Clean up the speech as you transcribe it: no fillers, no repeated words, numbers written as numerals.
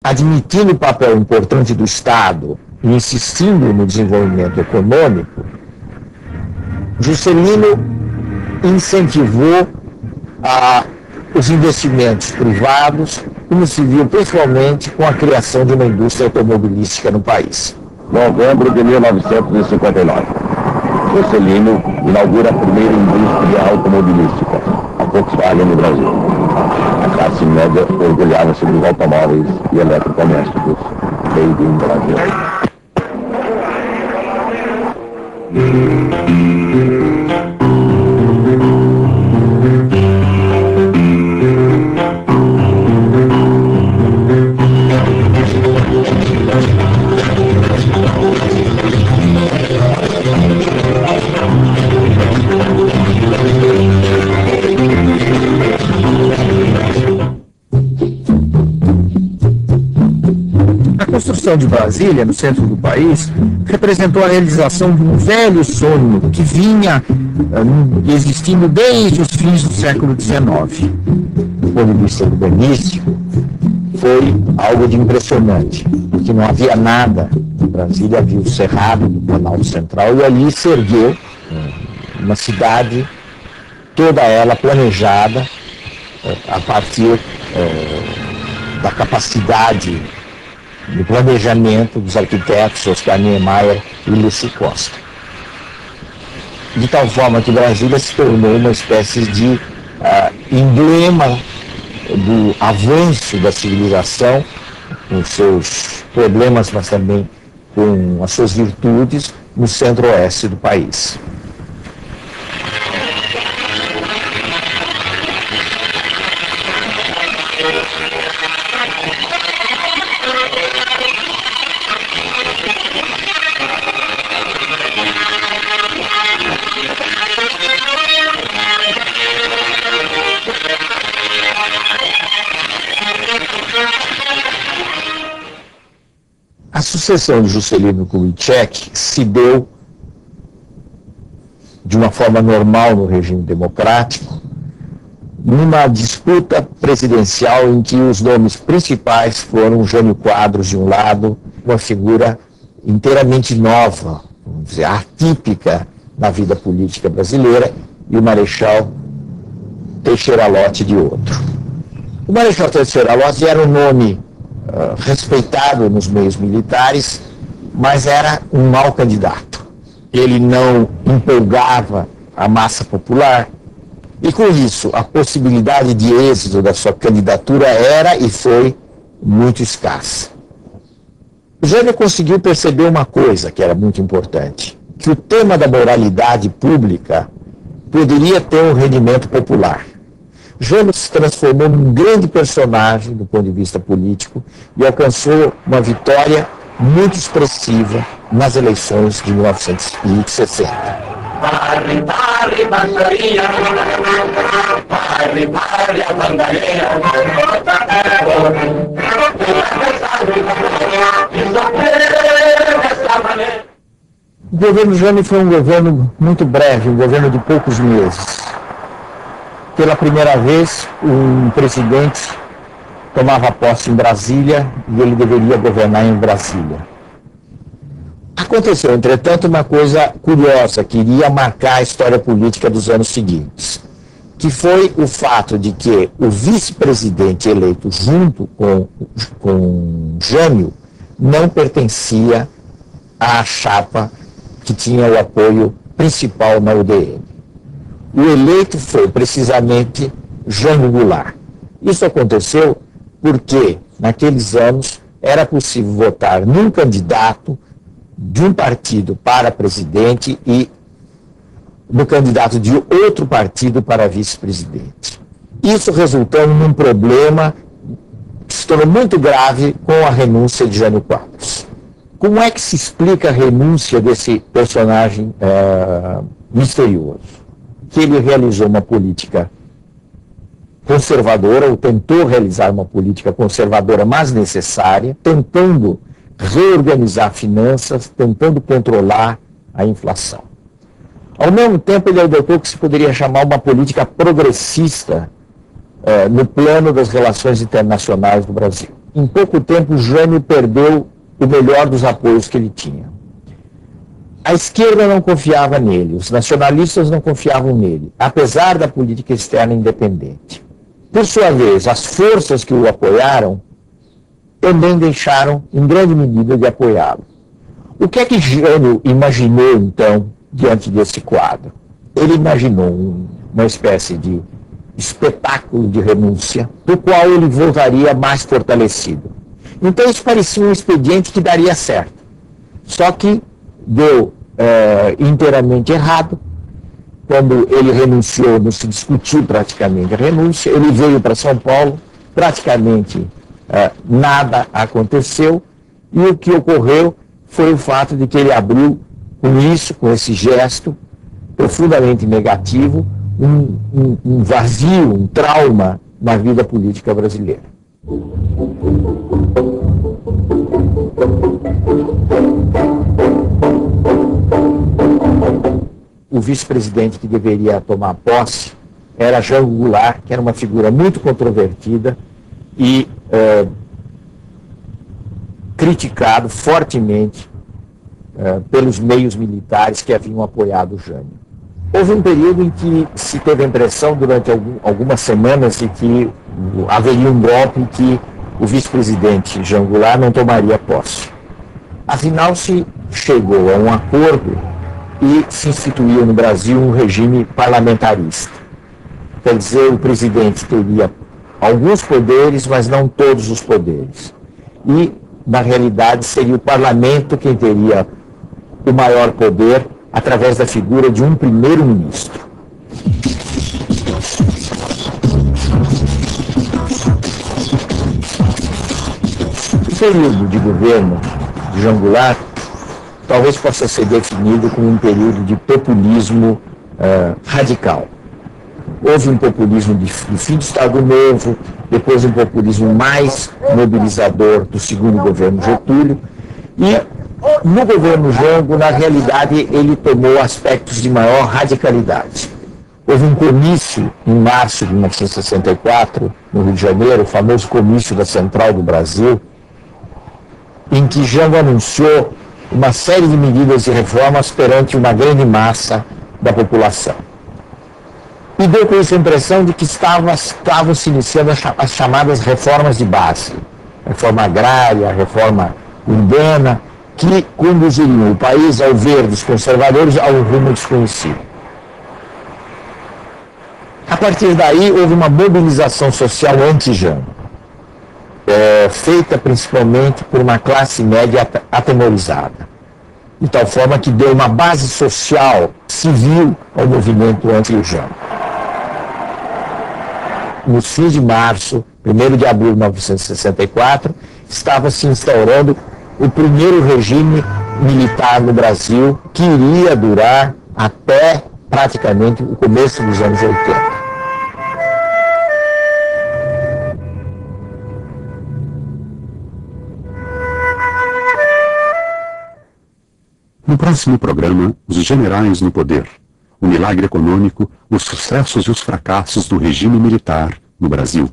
admitindo o papel importante do Estado e insistindo no desenvolvimento econômico, Juscelino incentivou os investimentos privados, como se viu principalmente com a criação de uma indústria automobilística no país. Novembro de 1959. Juscelino inaugura a primeira indústria automobilística, a Volkswagen no Brasil. A classe média orgulhava-se dos automóveis e eletrodomésticos made in Brasil. A construção de Brasília, no centro do país, representou a realização de um velho sonho que vinha existindo desde os fins do século XIX. Do ponto de vista urbanístico, foi algo de impressionante, porque não havia nada em Brasília, havia o Cerrado do Planalto Central, e ali se ergueu uma cidade, toda ela planejada a partir da capacidade do planejamento dos arquitetos Oscar Niemeyer e Lúcio Costa. De tal forma que Brasília se tornou uma espécie de emblema do avanço da civilização, com seus problemas, mas também com as suas virtudes, no centro-oeste do país. A sucessão de Juscelino Kubitschek se deu de uma forma normal no regime democrático, numa disputa presidencial em que os nomes principais foram Jânio Quadros de um lado, uma figura inteiramente nova, vamos dizer, atípica na vida política brasileira, e o Marechal Teixeira Lott de outro. O Marechal Teixeira Lott era um nome respeitado nos meios militares, mas era um mau candidato. Ele não empolgava a massa popular e, com isso, a possibilidade de êxito da sua candidatura era e foi muito escassa. O Jânio conseguiu perceber uma coisa que era muito importante, que o tema da moralidade pública poderia ter um rendimento popular. Jânio se transformou num grande personagem do ponto de vista político e alcançou uma vitória muito expressiva nas eleições de 1960. O governo Jânio foi um governo muito breve, um governo de poucos meses. Pela primeira vez, um presidente tomava posse em Brasília e ele deveria governar em Brasília. Aconteceu, entretanto, uma coisa curiosa que iria marcar a história política dos anos seguintes, que foi o fato de que o vice-presidente eleito junto com Jânio não pertencia à chapa que tinha o apoio principal na UDN. O eleito foi precisamente Jânio Goulart. Isso aconteceu porque, naqueles anos, era possível votar num candidato de um partido para presidente e no candidato de outro partido para vice-presidente. Isso resultou num problema que se tornou muito grave com a renúncia de Jânio Quadros. Como é que se explica a renúncia desse personagem misterioso? Que ele realizou uma política conservadora, ou tentou realizar uma política conservadora, mas necessária, tentando reorganizar finanças, tentando controlar a inflação. Ao mesmo tempo, ele adotou o que se poderia chamar uma política progressista no plano das relações internacionais do Brasil. em pouco tempo, Jânio perdeu o melhor dos apoios que ele tinha. A esquerda não confiava nele, os nacionalistas não confiavam nele, apesar da política externa independente. Por sua vez, as forças que o apoiaram também deixaram, em grande medida, de apoiá-lo. O que é que Jânio imaginou, então, diante desse quadro? Ele imaginou uma espécie de espetáculo de renúncia, do qual ele voltaria mais fortalecido. Então isso parecia um expediente que daria certo. Só que deu inteiramente errado. Quando ele renunciou, não se discutiu praticamente a renúncia, ele veio para São Paulo, praticamente nada aconteceu, e o que ocorreu foi o fato de que ele abriu com esse gesto profundamente negativo, um vazio, um trauma na vida política brasileira. O vice-presidente que deveria tomar posse era Jango Goulart, que era uma figura muito controvertida e criticado fortemente pelos meios militares que haviam apoiado o Jânio. Houve um período em que se teve a impressão, durante algumas semanas, de que haveria um golpe, que o vice-presidente Jango Goulart não tomaria posse. Afinal, se chegou a um acordo e se instituiu no Brasil um regime parlamentarista. Quer dizer, o presidente teria alguns poderes, mas não todos os poderes. E, na realidade, seria o parlamento quem teria o maior poder, através da figura de um primeiro-ministro. O período de governo de Jango Goulart talvez possa ser definido como um período de populismo radical. Houve um populismo do fim do Estado Novo, depois um populismo mais mobilizador do segundo governo Getúlio, e no governo Jango, na realidade, ele tomou aspectos de maior radicalidade. Houve um comício em março de 1964, no Rio de Janeiro, o famoso comício da Central do Brasil, em que Jango anunciou uma série de medidas e reformas perante uma grande massa da população. E deu com isso a impressão de que estavam se iniciando as chamadas reformas de base, reforma agrária, reforma urbana, que conduziriam o país ao ver dos conservadores ao rumo desconhecido. A partir daí, houve uma mobilização social anti-Jango, feita principalmente por uma classe média atemorizada, de tal forma que deu uma base social, civil, ao movimento anti-Jango. Nos fins de março, 1º de abril de 1964, estava se instaurando o primeiro regime militar no Brasil, que iria durar até praticamente o começo dos anos 80. No próximo programa, os generais no poder, o milagre econômico, os sucessos e os fracassos do regime militar no Brasil.